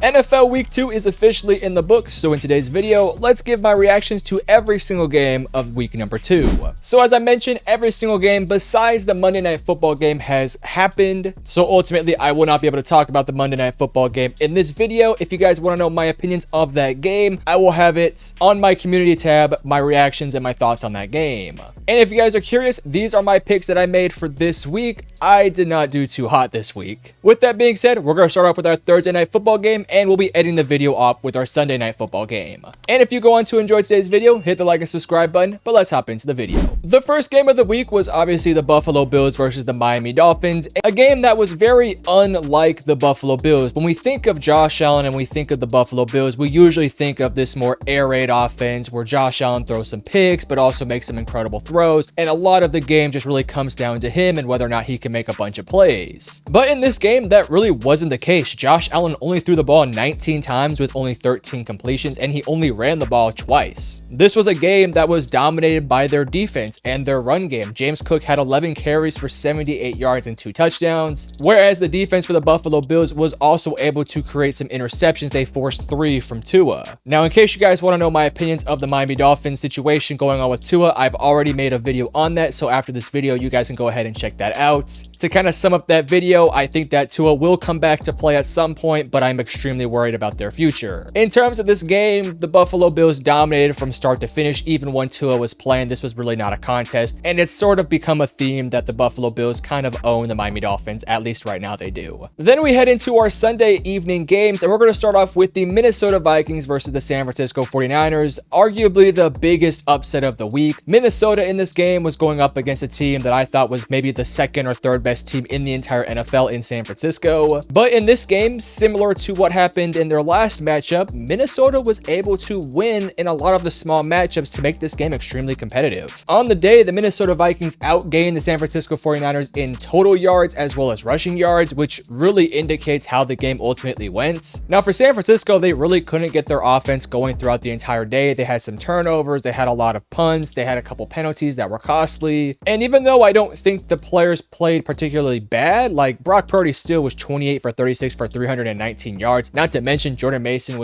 NFL Week 2 is officially in the books, so in today's video, let's give my reactions to every single game of week number 2. So as I mentioned, every single game besides the Monday Night Football game has happened, so ultimately I will not be able to talk about the Monday Night Football game in this video. If you guys want to know my opinions of that game, I will have it on my community tab, my reactions and my thoughts on that game. And if you guys are curious, these are my picks that I made for this week. I did not do too hot this week. With that being said, we're going to start off with our Thursday Night Football game, and we'll be editing the video off with our Sunday Night Football game. And if you go on to enjoy today's video, hit the like and subscribe button, but let's hop into the video. The first game of the week was obviously the Buffalo Bills versus the Miami Dolphins, a game that was very unlike the Buffalo Bills. When we think of Josh Allen and we think of the Buffalo Bills, we usually think of this more air raid offense where Josh Allen throws some picks, but also makes some incredible throws, and a lot of the game just really comes down to him and whether or not he can make a bunch of plays. But in this game, that really wasn't the case. Josh Allen only threw the ball 19 times with only 13 completions, and he only ran the ball twice. This was a game that was dominated by their defense and their run game. James Cook had 11 carries for 78 yards and 2 touchdowns, whereas the defense for the Buffalo Bills was also able to create some interceptions. They forced 3 from Tua. Now, in case you guys want to know my opinions of the Miami Dolphins situation going on with Tua, I've already made a video on that, so after this video, you guys can go ahead and check that out. To kind of sum up that video, I think that Tua will come back to play at some point, but I'm extremely worried about their future. In terms of this game, the Buffalo Bills dominated from start to finish. Even when Tua was playing, this was really not a contest, and it's sort of become a theme that the Buffalo Bills kind of own the Miami Dolphins, at least right now they do. Then we head into our Sunday evening games, and we're going to start off with the Minnesota Vikings versus the San Francisco 49ers, arguably the biggest upset of the week. Minnesota in this game was going up against a team that I thought was maybe the second or third best team in the entire NFL in San Francisco. But in this game, similar to what happened in their last matchup, Minnesota was able to win in a lot of the small matchups to make this game extremely competitive. On the day, the Minnesota Vikings outgained the San Francisco 49ers in total yards as well as rushing yards, which really indicates how the game ultimately went. Now for San Francisco, they really couldn't get their offense going throughout the entire day. They had some turnovers, they had a lot of punts, they had a couple penalties that were costly. And even though I don't think the players played particularly bad, like Brock Purdy still was 28 for 36 for 319 yards. Not to mention Jordan Mason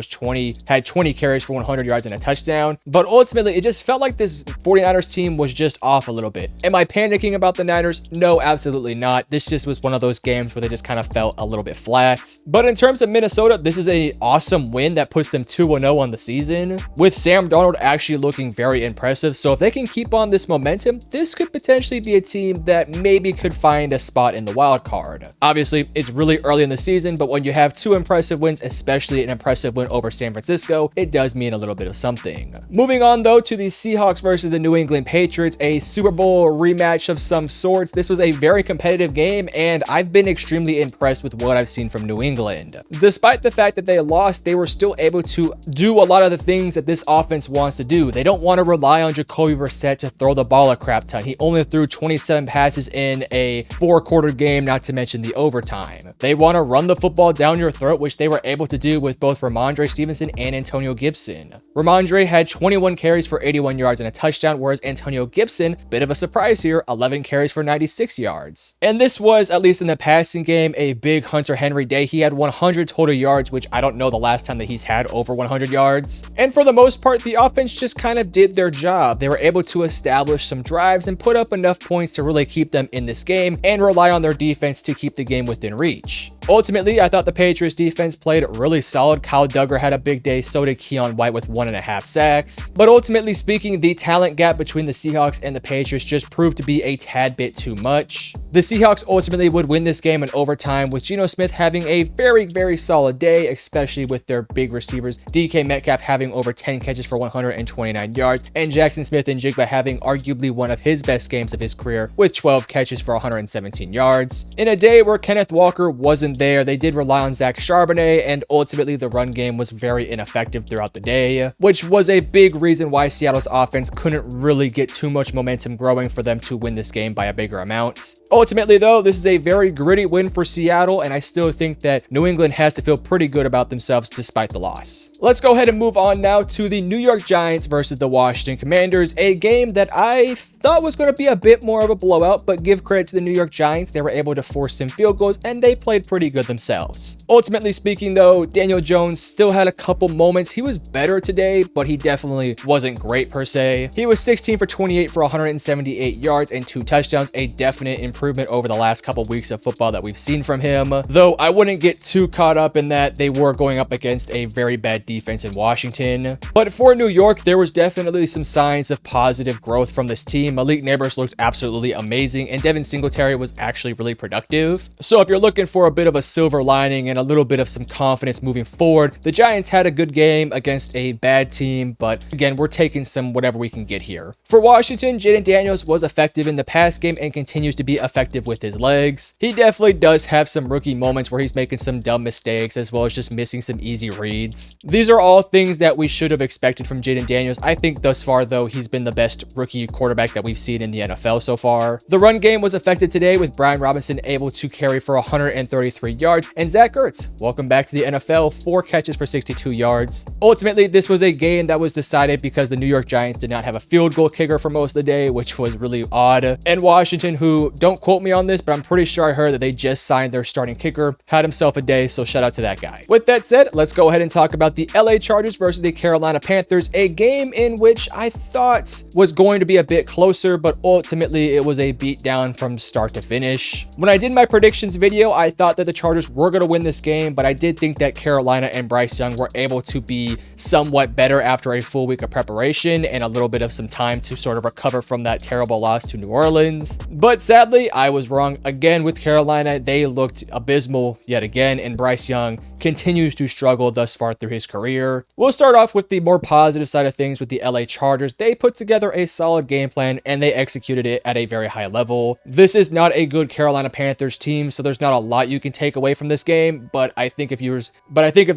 had 20 carries for 100 yards and a touchdown. But ultimately, it just felt like this 49ers team was just off a little bit. Am I panicking about the Niners? No, absolutely not. This just was one of those games where they just kind of felt a little bit flat. But in terms of Minnesota, this is an awesome win that puts them 2-0 on the season, with Sam Darnold actually looking very impressive. So if they can keep on this momentum, this could potentially be a team that maybe could find a spot in the wild card. Obviously, it's really early in the season, but when you have 2 impressive wins, especially an impressive win over San Francisco, it does mean a little bit of something. Moving on though to the Seahawks versus the New England Patriots, a Super Bowl rematch of some sorts. This was a very competitive game, and I've been extremely impressed with what I've seen from New England. Despite the fact that they lost, they were still able to do a lot of the things that this offense wants to do. They don't want to rely on Jacoby Brissett to throw the ball a crap ton. He only threw 27 passes in a 4-quarter game, not to mention the overtime. They want to run the football down your throat, which they were able to do with both Ramondre Stevenson and Antonio Gibson. Ramondre had 21 carries for 81 yards and a touchdown, whereas Antonio Gibson, bit of a surprise here, 11 carries for 96 yards. And this was, at least in the passing game, a big Hunter Henry day. He had 100 total yards, which I don't know the last time that he's had over 100 yards. And for the most part, the offense just kind of did their job. They were able to establish some drives and put up enough points to really keep them in this game and rely on their defense to keep the game within reach. Ultimately, I thought the Patriots defense played really solid. Kyle Duggar had a big day, so did Keon White with 1.5 sacks. But ultimately speaking, the talent gap between the Seahawks and the Patriots just proved to be a tad bit too much. The Seahawks ultimately would win this game in overtime, with Geno Smith having a very, very solid day, especially with their big receivers, DK Metcalf having over 10 catches for 129 yards, and Jackson Smith-Njigba having arguably one of his best games of his career with 12 catches for 117 yards. In a day where Kenneth Walker wasn't there, they did rely on Zach Charbonnet, and ultimately the run game was very ineffective throughout the day, which was a big reason why Seattle's offense couldn't really get too much momentum growing for them to win this game by a bigger amount. Ultimately though, this is a very gritty win for Seattle, and I still think that New England has to feel pretty good about themselves despite the loss. Let's go ahead and move on now to the New York Giants versus the Washington Commanders, a game that I thought was going to be a bit more of a blowout, but give credit to the New York Giants. They were able to force some field goals, and they played pretty pretty good themselves. Ultimately speaking though, Daniel Jones still had a couple moments. He was better today, but he definitely wasn't great per se. He was 16 for 28 for 178 yards and 2 touchdowns, a definite improvement over the last couple weeks of football that we've seen from him. Though I wouldn't get too caught up in that. They were going up against a very bad defense in Washington. But for New York, there was definitely some signs of positive growth from this team. Malik Neighbors looked absolutely amazing, and Devin Singletary was actually really productive. So if you're looking for a bit of a silver lining and a little bit of some confidence moving forward, the Giants had a good game against a bad team, but again, we're taking some whatever we can get here. For Washington, Jaden Daniels was effective in the pass game and continues to be effective with his legs. He definitely does have some rookie moments where he's making some dumb mistakes as well as just missing some easy reads. These are all things that we should have expected from Jaden Daniels. I think thus far though, he's been the best rookie quarterback that we've seen in the NFL so far. The run game was affected today with Brian Robinson able to carry for 133 yards, and Zach Ertz, welcome back to the NFL, 4 catches for 62 yards. Ultimately, this was a game that was decided because the New York Giants did not have a field goal kicker for most of the day, which was really odd. And Washington, who, don't quote me on this, but I'm pretty sure I heard that they just signed their starting kicker, had himself a day, so shout out to that guy. With that said, let's go ahead and talk about the LA Chargers versus the Carolina Panthers, a game in which I thought was going to be a bit closer, but ultimately it was a beatdown from start to finish. When I did my predictions video, I thought that the Chargers were going to win this game, but I did think that Carolina and Bryce Young were able to be somewhat better after a full week of preparation and a little bit of some time to sort of recover from that terrible loss to New Orleans. But sadly, I was wrong again with Carolina. They looked abysmal yet again, and Bryce Young continues to struggle thus far through his career. We'll start off with the more positive side of things with the LA Chargers. They put together a solid game plan and they executed it at a very high level. This is not a good Carolina Panthers team, so there's not a lot you can take away from this game, but I think if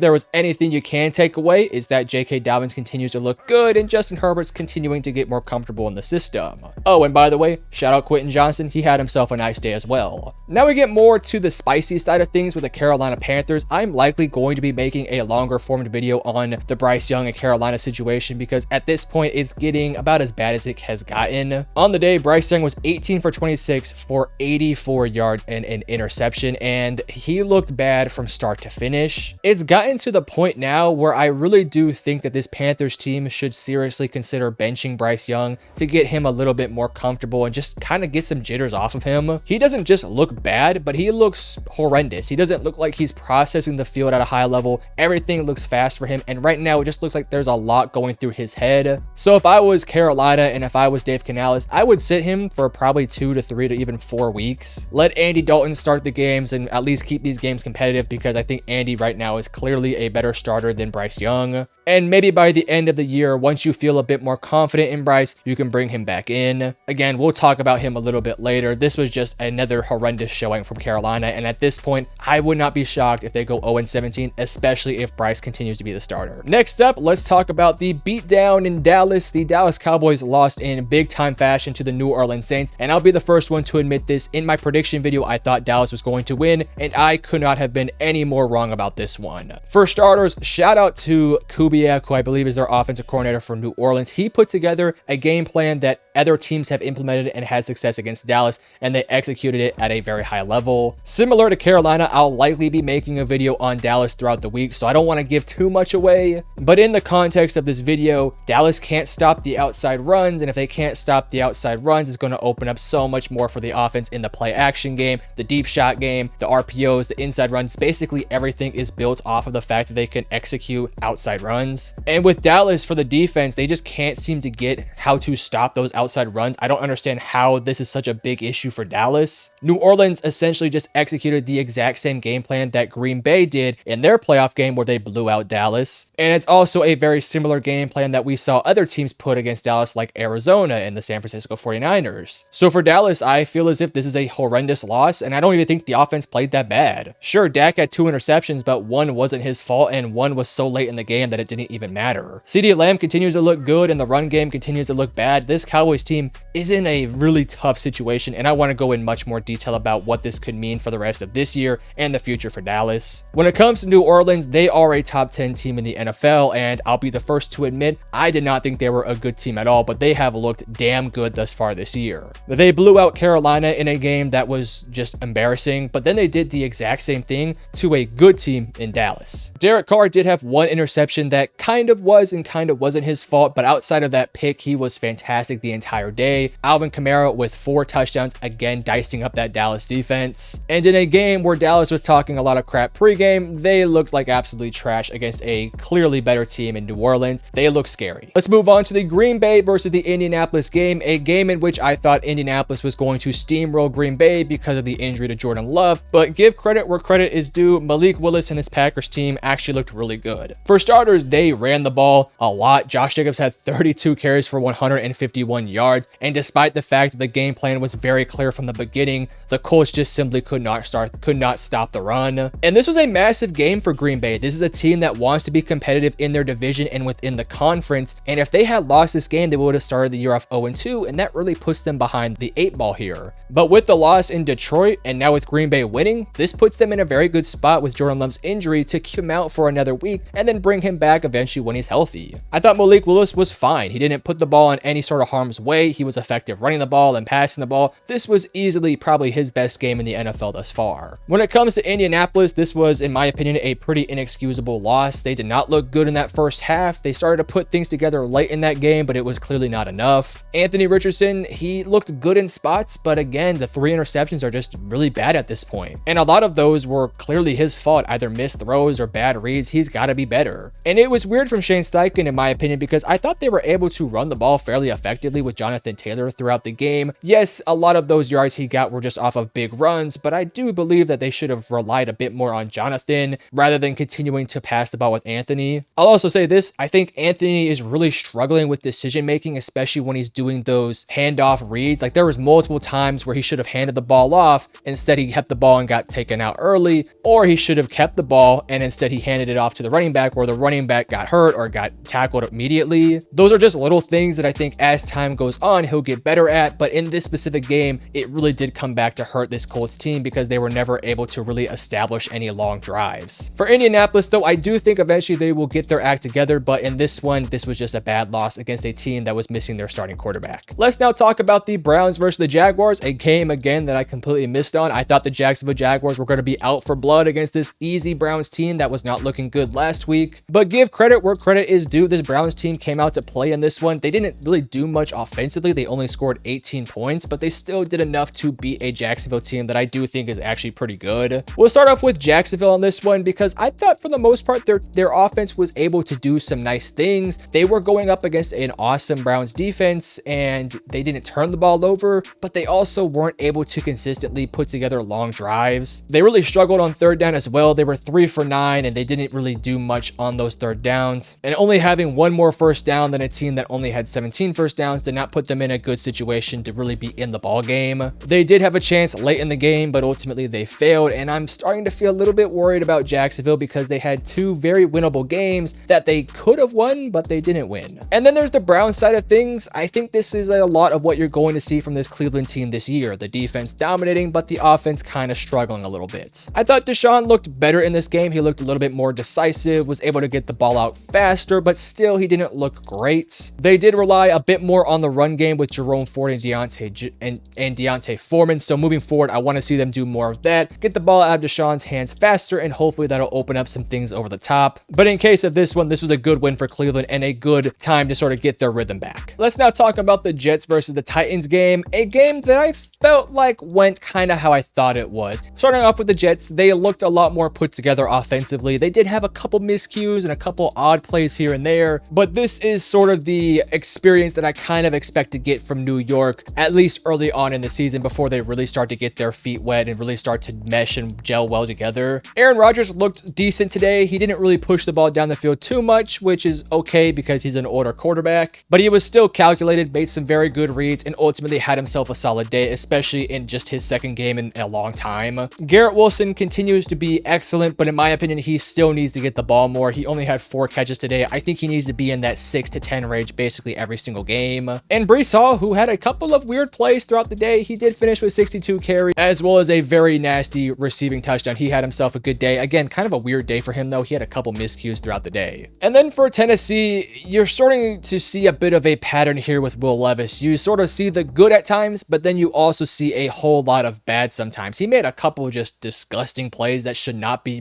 there was anything you can take away is that J.K. Dobbins continues to look good and Justin Herbert's continuing to get more comfortable in the system. Oh, and by the way, shout out Quentin Johnson. He had himself a nice day as well. Now we get more to the spicy side of things with the Carolina Panthers. I'm likely going to be making a longer formed video on the Bryce Young and Carolina situation because at this point it's getting about as bad as it has gotten. On the day, Bryce Young was 18 for 26 for 84 yards and an interception, and he looked bad from start to finish. It's gotten to the point now where I really do think that this Panthers team should seriously consider benching Bryce Young to get him a little bit more comfortable and just kind of get some jitters off of him. He doesn't just look bad, but he looks horrendous. He doesn't look like he's processing the field at a high level. Everything looks fast for him, and right now it just looks like there's a lot going through his head. So if I was Carolina and if I was Dave Canales, I would sit him for probably 2 to 3 to even 4 weeks. Let Andy Dalton start the games and at least keep these games competitive because I think Andy right now is clearly a better starter than Bryce Young. And maybe by the end of the year, once you feel a bit more confident in Bryce, you can bring him back in. Again, we'll talk about him a little bit later. This was just another horrendous showing from Carolina, and at this point, I would not be shocked if they go 0-17, especially if Bryce continues to be the starter. Next up, let's talk about the beatdown in Dallas. The Dallas Cowboys lost in big-time fashion to the New Orleans Saints, and I'll be the first one to admit this. In my prediction video, I thought Dallas was going to win, and I could not have been any more wrong about this one. For starters, shout out to Kubiak, who I believe is their offensive coordinator for New Orleans. He put together a game plan that other teams have implemented and had success against Dallas, and they executed it at a very high level. Similar to Carolina, I'll likely be making a video on Dallas throughout the week, so I don't want to give too much away. But in the context of this video, Dallas can't stop the outside runs, and if they can't stop the outside runs, it's going to open up so much more for the offense in the play action game, the deep shot game, the RPOs, the inside runs. Basically, everything is built off of the fact that they can execute outside runs. And with Dallas, for the defense, they just can't seem to get how to stop those outside runs. I don't understand how this is such a big issue for Dallas. New Orleans essentially just executed the exact same game plan that Green Bay did in their playoff game where they blew out Dallas. And it's also a very similar game plan that we saw other teams put against Dallas, like Arizona and the San Francisco 49ers. So for Dallas, I feel as if this is a horrendous loss, and I don't even think the offense played that bad. Sure, Dak had 2 interceptions, but one wasn't his fault, and one was so late in the game that it didn't even matter. CeeDee Lamb continues to look good, and the run game continues to look bad. This Cowboys team is in a really tough situation, and I want to go in much more detail about what this could mean for the rest of this year and the future for Dallas. When it comes to New Orleans, they are a top 10 team in the NFL, and I'll be the first to admit, I did not think they were a good team at all, but they have looked damn good thus far this year. They blew out Carolina in a game that was just embarrassing, but then they did the exact same thing to a good team in Dallas. Derek Carr did have one interception that kind of was and kind of wasn't his fault, but outside of that pick, he was fantastic the entire day. Alvin Kamara with 4 touchdowns, again dicing up that Dallas defense. And in a game where Dallas was talking a lot of crap pregame, they looked like absolutely trash against a clearly better team in New Orleans. They look scary. Let's move on to the Green Bay versus the Indianapolis game, a game in which I thought Indianapolis was going to steamroll Green Bay because of the injury to Jordan Love, but give credit where credit is due. Malik Willis and his Packers team actually looked really good. For starters, they ran the ball a lot. Josh Jacobs had 32 carries for 151 yards, and despite the fact that the game plan was very clear from the beginning, the Colts just simply could not stop the run. And this was a massive game for Green Bay. This is a team that wants to be competitive in their division and within the conference, and if they had lost this game, they would have started the year off 0-2, and that really puts them behind the 8 ball here. But with the loss in Detroit, and now with Green Bay winning, this puts them in a very good spot with Jordan Love's injury to keep him out for another week and then bring him back eventually when he's healthy. I thought Malik Willis was fine. He didn't put the ball in any sort of harm's way. He was effective running the ball and passing the ball. This was easily probably his best game in the NFL thus far. When it comes to Indianapolis, this was, in my opinion, a pretty inexcusable loss. They did not look good in that first half. They started to put things together late in that game, but it was clearly not enough. Anthony Richardson, he looked good in spots, but again, the 3 interceptions are just really bad at this point. And a lot of those were clearly his fault, either missed throws or bad reads. He's got to be better. And it was weird from Shane Steichen, in my opinion, because I thought they were able to run the ball fairly effectively with Jonathan Taylor throughout the game. Yes, a lot of those yards he got were just off of big runs, but I do believe that they should have relied a bit more on Jonathan rather than continuing to pass the ball with Anthony. I'll also say this, I think Anthony is really struggling with decision making, especially when he's doing those handoff reads. Like there was multiple times where he should have handed the ball off, instead he kept the ball and got taken out early, or he should have kept the ball and instead he handed it off to the running back, where the running back got hurt or got tackled immediately. Those are just little things that I think as time goes on he'll get better at, but in this specific game it really did come back to hurt this Colts team because they were never able to really establish any long drives. For Indianapolis though, I do think eventually they will get their act together, but in this one, this was just a bad loss against a team that was missing their starting quarterback. Let's now talk about the Browns versus the Jaguars, a game again that I completely missed on. I thought the Jacksonville Jaguars were going to be out for blood against this easy Browns team that was not looking good last week, but give credit where credit is due. This Browns team came out to play in this one. They didn't really do much offensively. They only scored 18 points, but they still did enough to beat a Jacksonville team that I do think is actually pretty good. We'll start off with Jacksonville on this one because I thought for the most part their offense was able to do some nice things. They were going up against an awesome Browns defense and they didn't turn the ball over, but they also weren't able to consistently put together long drives. They really struggled on third down as well. They were 3 for 9 and they didn't really do much on those third downs. And only having one more first down than a team that only had 17 first downs did not put them in a good situation to really be in the ball game. They did have a chance late in the game, but ultimately they failed. And I'm starting to feel a little bit worried about Jacksonville because they had 2 very winnable games that they could have won, but they didn't win. And then there's the Browns side of things. I think this is a lot of what you're going to see from this Cleveland team this year. The defense dominating, but the offense kind of struggling a little bit. I thought Deshaun looked better in this game. He looked a little bit more decisive, was able to get the ball out faster, but still he didn't look great. They did rely a bit more on the run game with Jerome Ford and Deontay Foreman. So moving forward, I want to see them do more of that, get the ball out of Deshaun's hands faster, and hopefully that'll open up some things over the top. But in case of this one, this was a good win for Cleveland and a good time to sort of get their rhythm back. Let's now talk about the Jets versus the Titans game, a game that I felt like went kind of how I thought it was. Starting off with the Jets, they looked a lot more put together offensively. They did have a couple miscues and a couple odd plays here and there, but this is sort of the experience that I kind of expect to get from New York, at least early on in the season before they really start to get their feet wet and really start to mesh and gel well together. Aaron Rodgers looked decent today. He didn't really push the ball down the field too much, which is okay because he's an older quarterback, but he was still calculated, made some very good reads, and ultimately had himself a solid day, especially in just his second game in a long time. Garrett Wilson continues to be excellent, but in my opinion, he still needs to get the ball more. He only had 4 catches today. I think he needs to be in that 6 to 10 range basically every single game. And Breece Hall, who had a couple of weird plays throughout the day, he did finish with 62 carries, as well as a very nasty receiving touchdown. He had himself a good day. Again, kind of a weird day for him though. He had a couple miscues throughout the day. And then for Tennessee, you're starting to see a bit of a pattern here with Will Levis. You sort of see the good at times, but then you also see a whole lot of bad sometimes. He made a couple couple just disgusting plays that should not be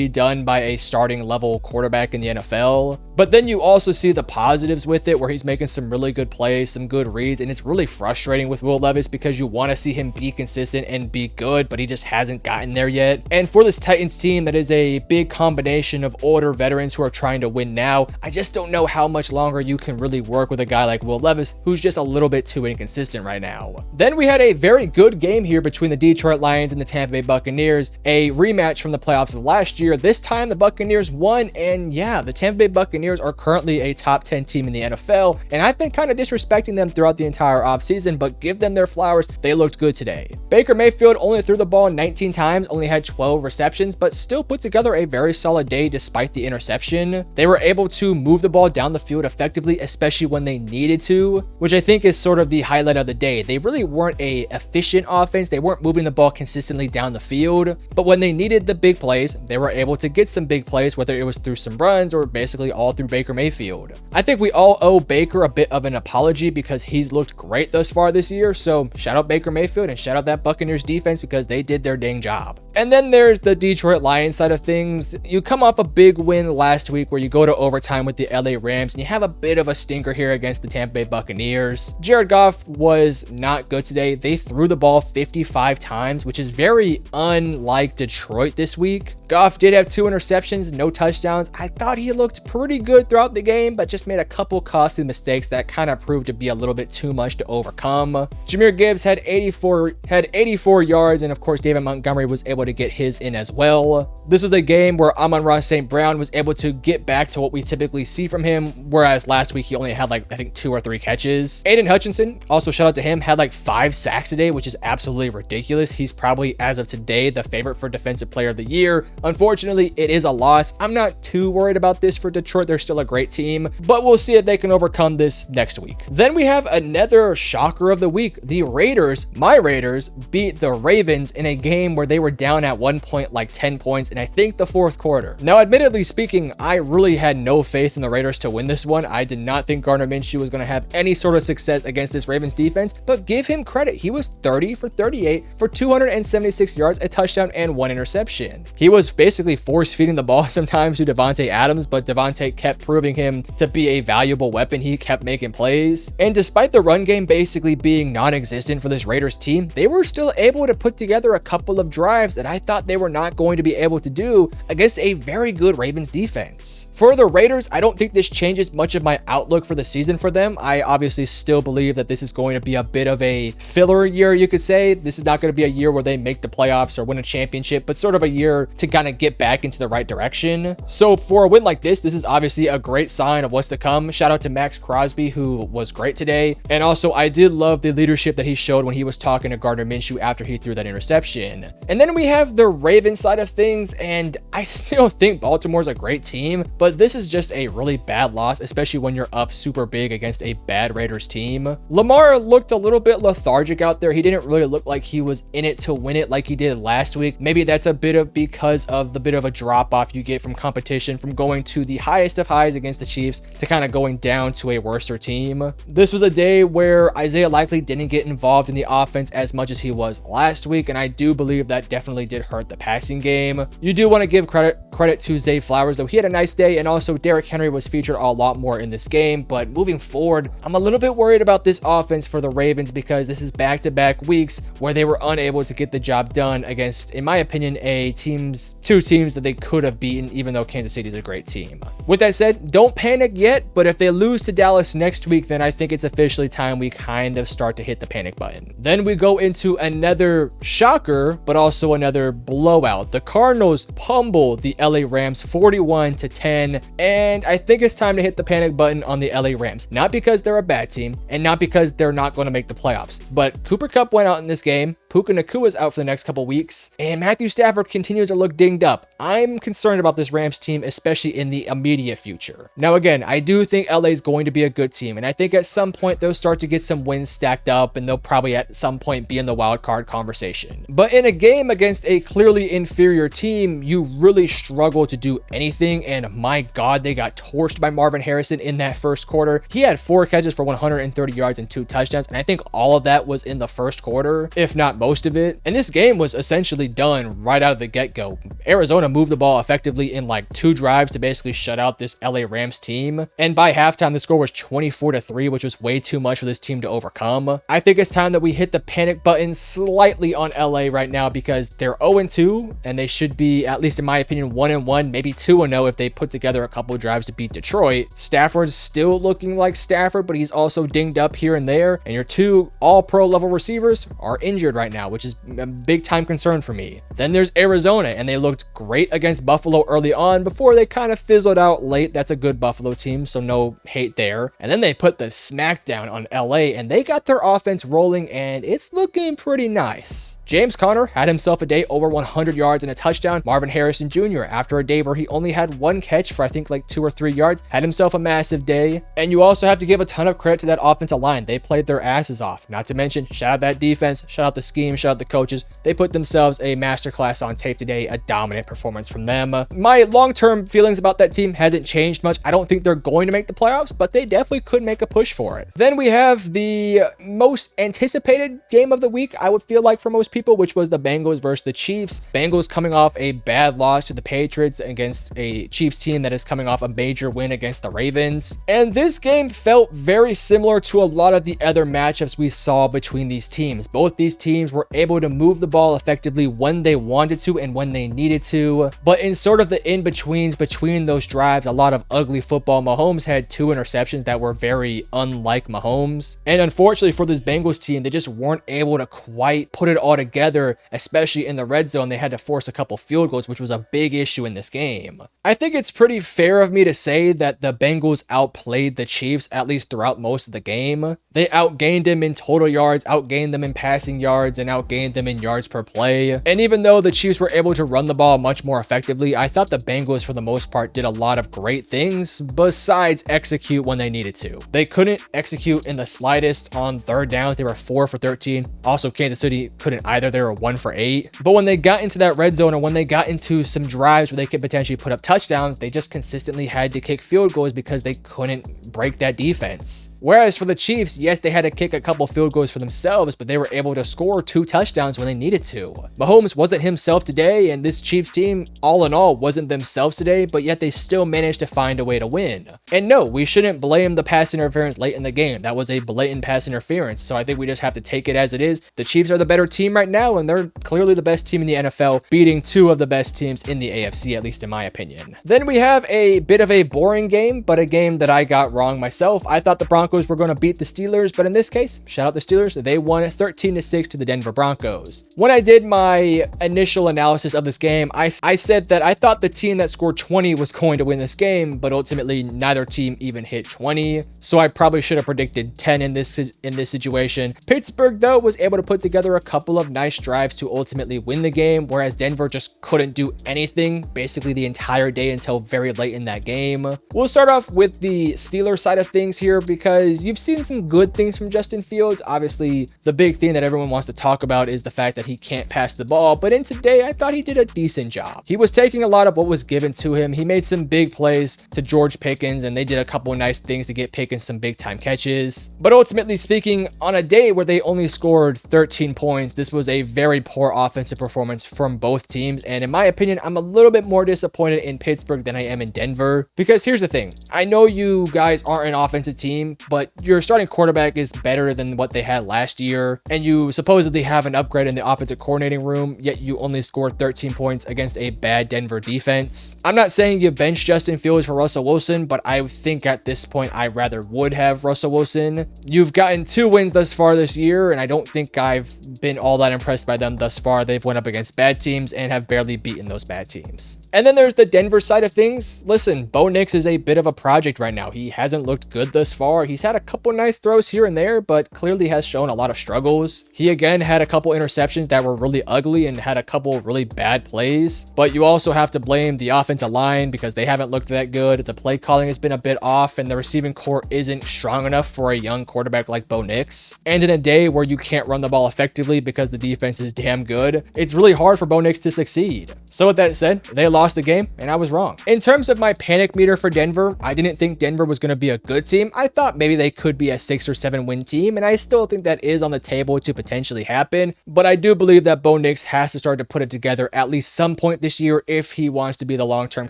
done by a starting level quarterback in the NFL. But then you also see the positives with it, where he's making some really good plays, some good reads, and it's really frustrating with Will Levis because you want to see him be consistent and be good, but he just hasn't gotten there yet. And for this Titans team that is a big combination of older veterans who are trying to win now, I just don't know how much longer you can really work with a guy like Will Levis, who's just a little bit too inconsistent right now. Then we had a very good game here between the Detroit Lions and the Tampa Bay Buccaneers, a rematch from the playoffs of last year. This time the Buccaneers won, and yeah, the Tampa Bay Buccaneers are currently a top 10 team in the NFL, and I've been kind of disrespecting them throughout the entire offseason, but give them their flowers, they looked good today. Baker Mayfield only threw the ball 19 times, only had 12 receptions, but still put together a very solid day despite the interception. They were able to move the ball down the field effectively, especially when they needed to, which I think is sort of the highlight of the day. They really weren't a efficient offense. They weren't moving the ball consistently down the field, but when they needed the big plays, they were able to get some big plays, whether it was through some runs or basically all through Baker Mayfield. I think we all owe Baker a bit of an apology because he's looked great thus far this year, so shout out Baker Mayfield and shout out that Buccaneers defense because they did their dang job. And then there's the Detroit Lions side of things. You come off a big win last week where you go to overtime with the LA Rams and you have a bit of a stinker here against the Tampa Bay Buccaneers. Jared Goff was not good today. They threw the ball 55 times, which is very unlike Detroit this week. Goff did have 2 interceptions, no touchdowns. I thought he looked pretty good throughout the game, but just made a couple costly mistakes that kind of proved to be a little bit too much to overcome. Jahmyr Gibbs had 84 yards, and of course David Montgomery was able to get his in as well. This was a game where Amon-Ra St. Brown was able to get back to what we typically see from him, whereas last week he only had I think 2 or 3 catches. Aiden Hutchinson, also shout out to him, had 5 sacks today, which is absolutely ridiculous. He's probably, as of today, the favorite for Defensive Player of the Year. Unfortunately, it is a loss. I'm not too worried about this for Detroit. They're still a great team, but we'll see if they can overcome this next week. Then we have another shocker of the week. The Raiders, my Raiders, beat the Ravens in a game where they were down at one point 10 points in I think the 4th quarter. Now, admittedly speaking, I really had no faith in the Raiders to win this one. I did not think Gardner Minshew was going to have any sort of success against this Ravens defense, but give him credit. He was 30 for 38 for 276 yards, a touchdown, and 1 interception. He was basically force feeding the ball sometimes to Devontae Adams, but Devontae kept proving him to be a valuable weapon. He kept making plays. And despite the run game basically being non-existent for this Raiders team, they were still able to put together a couple of drives that I thought they were not going to be able to do against a very good Ravens defense. For the Raiders, I don't think this changes much of my outlook for the season for them. I obviously still believe that this is going to be a bit of a filler year, you could say. This is not going to be a year where they make the playoffs or win a championship, but sort of a year to kind of get back into the right direction. So for a win like this is obviously a great sign of what's to come. Shout out to Max Crosby, who was great today. And also, I did love the leadership that he showed when he was talking to Gardner Minshew after he threw that interception. And then we have the Ravens side of things, and I still think Baltimore's a great team, but this is just a really bad loss, especially when you're up super big against a bad Raiders team. Lamar looked a little bit lethargic out there. He didn't really look like he was in it to win it like he did last week. Maybe that's a bit of because of the bit of a drop off you get from competition, from going to the highest of highs against the Chiefs to kind of going down to a worser team. This was a day where Isaiah Likely didn't get involved in the offense as much as he was last week, and I do believe that definitely did hurt the passing game. You do want to give credit to Zay Flowers, though. He had a nice day, and also Derrick Henry was featured a lot more in this game. But moving forward, I'm a little bit worried about this offense for the Ravens because this is back-to-back weeks where they were unable to get the job done against, in my opinion, two teams that they could have beaten, even though Kansas City is a great team. With that said, don't panic yet, but if they lose to Dallas next week, then I think it's officially time we kind of start to hit the panic button. Then we go into another shocker, but also another blowout. The Cardinals pummel the LA Rams 41-10, and I think it's time to hit the panic button on the LA Rams. Not because they're a bad team, and not because they're not going to make the playoffs, but Cooper Kupp went out in this game. Puka Nacua is out for the next couple weeks, and Matthew Stafford continues to look dinged up. I'm concerned about this Rams team, especially in the immediate future. Now, again, I do think LA is going to be a good team, and I think at some point they'll start to get some wins stacked up, and they'll probably at some point be in the wild card conversation. But in a game against a clearly inferior team, you really struggle to do anything, and my God, they got torched by Marvin Harrison in that first quarter. He had 4 catches for 130 yards and 2 touchdowns, and I think all of that was in the first quarter, if not most of it. And this game was essentially done right out of the get-go. Arizona moved the ball effectively in like 2 drives to basically shut out this LA Rams team. And by halftime, the score was 24-3, which was way too much for this team to overcome. I think it's time that we hit the panic button slightly on LA right now because they're 0-2 and they should be, at least in my opinion, 1-1, maybe 2-0 if they put together a couple of drives to beat Detroit. Stafford's still looking like Stafford, but he's also dinged up here and there. And your 2 all-pro level receivers are injured right now, which is a big time concern for me. Then there's Arizona, and they looked great against Buffalo early on before they kind of fizzled out late. That's a good Buffalo team, so no hate there. And then they put the smackdown on LA, and they got their offense rolling, and it's looking pretty nice. James Conner had himself a day over 100 yards and a touchdown. Marvin Harrison Jr., after a day where he only had 1 catch for I think like 2 or 3 yards, had himself a massive day. And you also have to give a ton of credit to that offensive line. They played their asses off. Not to mention, shout out that defense, shout out the scheme, shout out the coaches. They put themselves a masterclass on tape today, a dominant performance from them. My long-term feelings about that team hasn't changed much. I don't think they're going to make the playoffs, but they definitely could make a push for it. Then we have the most anticipated game of the week, I would feel like for most people, which was the Bengals versus the Chiefs. Bengals coming off a bad loss to the Patriots against a Chiefs team that is coming off a major win against the Ravens. And this game felt very similar to a lot of the other matchups we saw between these teams. Both these teams were able to move the ball effectively when they wanted to and when they needed to. But in sort of the in-betweens between those drives, a lot of ugly football. Mahomes had 2 interceptions that were very unlike Mahomes. And unfortunately for this Bengals team, they just weren't able to quite put it all together, especially in the red zone. They had to force a couple field goals, which was a big issue in this game. I think it's pretty fair of me to say that the Bengals outplayed the Chiefs, at least throughout most of the game. They outgained them in total yards, outgained them in passing yards, and outgained them in yards per play. And even though the Chiefs were able to run the ball much more effectively, I thought the Bengals, for the most part, did a lot of great things besides execute when they needed to. They couldn't execute in the slightest on third downs. They were 4 for 13. Also, Kansas City couldn't either. They were 1 for 8. But when they got into that red zone, or when they got into some drives where they could potentially put up touchdowns, they just consistently had to kick field goals because they couldn't break that defense. Whereas for the Chiefs, yes, they had to kick a couple field goals for themselves, but they were able to score 2 touchdowns when they needed to. Mahomes wasn't himself today, and this Chiefs team, all in all, wasn't themselves today, but yet they still managed to find a way to win. And no, we shouldn't blame the pass interference late in the game. That was a blatant pass interference, so I think we just have to take it as it is. The Chiefs are the better team right now, and they're clearly the best team in the NFL, beating 2 of the best teams in the AFC, at least in my opinion. Then we have a bit of a boring game, but a game that I got wrong myself. I thought the Broncos were going to beat the Steelers, but in this case, shout out the Steelers, they won 13-6 to the Denver Broncos. When I did my initial analysis of this game, I said that I thought the team that scored 20 was going to win this game, but ultimately neither team even hit 20. So I probably should have predicted 10 in this situation. Pittsburgh, though, was able to put together a couple of nice drives to ultimately win the game, whereas Denver just couldn't do anything basically the entire day until very late in that game. We'll start off with the Steelers side of things here because you've seen some good things from Justin Fields. Obviously, the big thing that everyone wants to talk about is the fact that he can't pass the ball, but in today, I thought he did a decent job. He was taking a lot of what was given to him. He made some big plays to George Pickens, and they did a couple of nice things to get Pickens some big time catches. But ultimately speaking, on a day where they only scored 13 points, this was a very poor offensive performance from both teams. And in my opinion, I'm a little bit more disappointed in Pittsburgh than I am in Denver, because here's the thing. I know you guys aren't an offensive team, but your starting quarterback is better than what they had last year, and you supposedly have an upgrade in the offensive coordinating room, yet you only scored 13 points against a bad Denver defense. I'm not saying you bench Justin Fields for Russell Wilson, but I think at this point I rather would have Russell Wilson. You've gotten 2 wins thus far this year, and I don't think I've been all that impressed by them thus far. They've went up against bad teams and have barely beaten those bad teams. And then there's the Denver side of things. Listen, Bo Nix is a bit of a project right now. He hasn't looked good thus far. He's had a couple nice throws here and there, but clearly has shown a lot of struggles. He again had a couple interceptions that were really ugly and had a couple really bad plays. But you also have to blame the offensive line because they haven't looked that good. The play calling has been a bit off, and the receiving core isn't strong enough for a young quarterback like Bo Nix. And in a day where you can't run the ball effectively because the defense is damn good, it's really hard for Bo Nix to succeed. So with that said, they lost lost the game, and I was wrong. In terms of my panic meter for Denver, I didn't think Denver was going to be a good team. I thought maybe they could be a 6 or 7 win team, and I still think that is on the table to potentially happen. But I do believe that Bo Nix has to start to put it together at least some point this year if he wants to be the long-term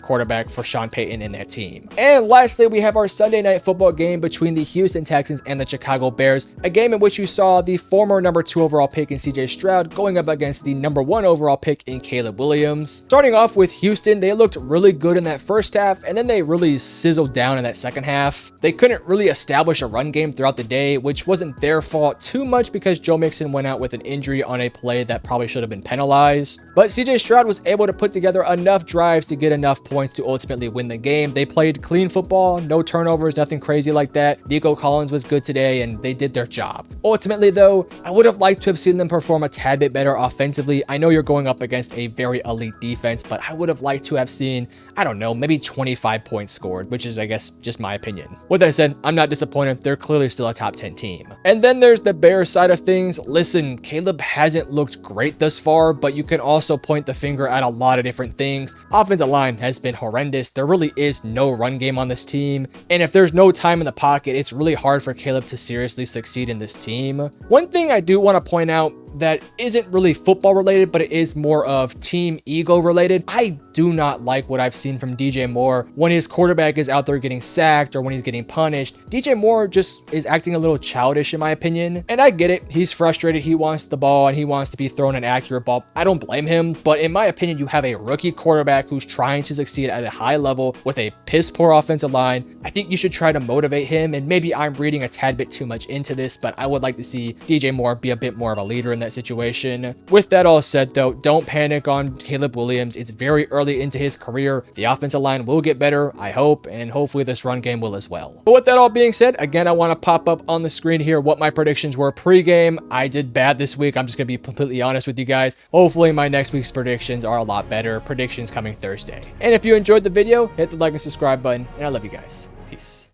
quarterback for Sean Payton in that team. And lastly, we have our Sunday night football game between the Houston Texans and the Chicago Bears, a game in which you saw the former number 2 overall pick in CJ Stroud going up against the number 1 overall pick in Caleb Williams. Starting off with Houston, they looked really good in that first half, and then they really sizzled down in that second half. They couldn't really establish a run game throughout the day, which wasn't their fault too much because Joe Mixon went out with an injury on a play that probably should have been penalized. But CJ Stroud was able to put together enough drives to get enough points to ultimately win the game. They played clean football, no turnovers, nothing crazy like that. Nico Collins was good today, and they did their job. Ultimately, though, I would have liked to have seen them perform a tad bit better offensively. I know you're going up against a very elite defense, but I would have liked to have seen, I don't know, maybe 25 points scored, which is, I guess, just my opinion. With that said, I'm not disappointed. They're clearly still a top 10 team. And then there's the Bears side of things. Listen, Caleb hasn't looked great thus far, but you can also point the finger at a lot of different things. Offensive line has been horrendous. There really is no run game on this team. And if there's no time in the pocket, it's really hard for Caleb to seriously succeed in this team. One thing I do want to point out that isn't really football related, but it is more of team ego related. I do not like what I've seen from DJ Moore when his quarterback is out there getting sacked or when he's getting punished. DJ Moore just is acting a little childish in my opinion. And I get it. He's frustrated. He wants the ball and he wants to be thrown an accurate ball. I don't blame him. But in my opinion, you have a rookie quarterback who's trying to succeed at a high level with a piss poor offensive line. I think you should try to motivate him. And maybe I'm reading a tad bit too much into this, but I would like to see DJ Moore be a bit more of a leader in that situation. With that all said though, don't panic on Caleb Williams. It's very early into his career. The offensive line will get better, I hope, and hopefully this run game will as well. But with that all being said, again, I want to pop up on the screen here what my predictions were pre-game. I did bad this week. I'm just going to be completely honest with you guys. Hopefully my next week's predictions are a lot better. Predictions coming Thursday. And if you enjoyed the video, hit the like and subscribe button, and I love you guys. Peace.